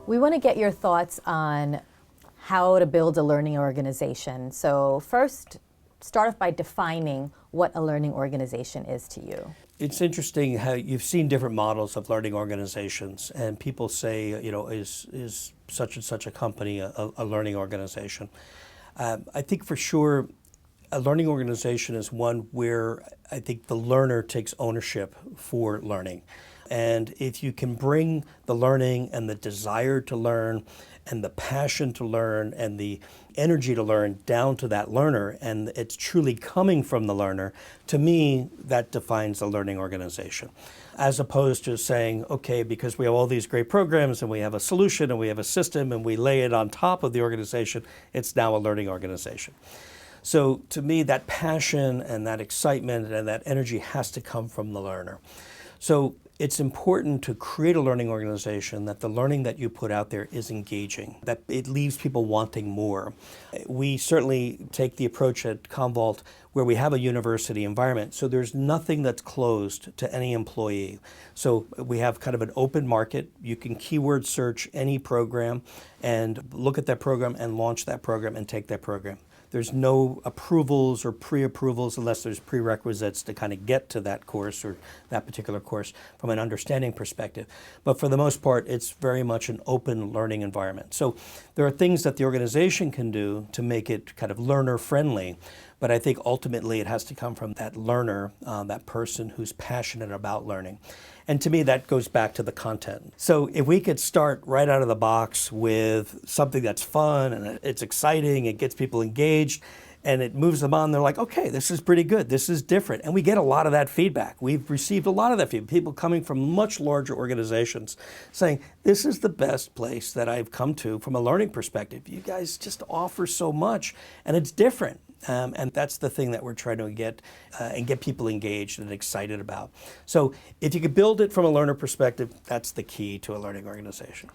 We want to get your thoughts on how to build a learning organization. So first, start off by defining what a learning organization is to you. It's interesting how you've seen different models of learning organizations, and people say, is such and such a company a learning organization? I think for sure a learning organization is one where I think the learner takes ownership for learning. And if you can bring the learning and the desire to learn and the passion to learn and the energy to learn down to that learner, and it's truly coming from the learner, to me, that defines a learning organization. As opposed to saying, okay, because we have all these great programs and we have a solution and we have a system and we lay it on top of the organization, it's now a learning organization. So to me, that passion and that excitement and that energy has to come from the learner. So it's important to create a learning organization that the learning that you put out there is engaging, that it leaves people wanting more. We certainly take the approach at CommVault where we have a university environment, so there's nothing that's closed to any employee. So we have kind of an open market. You can keyword search any program and look at that program and launch that program and take that program. There's no approvals or pre-approvals unless there's prerequisites to kind of get to that course or that particular course from an understanding perspective. But for the most part, it's very much an open learning environment. So there are things that the organization can do to make it kind of learner friendly. But I think ultimately it has to come from that learner, that person who's passionate about learning. And to me, that goes back to the content. So if we could start right out of the box with something that's fun and it's exciting, it gets people engaged, and it moves them on, they're like, okay, this is pretty good, this is different. And we get a lot of that feedback. We've received a lot of that feedback. People coming from much larger organizations saying, this is the best place that I've come to from a learning perspective. You guys just offer so much, and it's different. And that's the thing that we're trying to get and get people engaged and excited about. So if you could build it from a learner perspective, that's the key to a learning organization.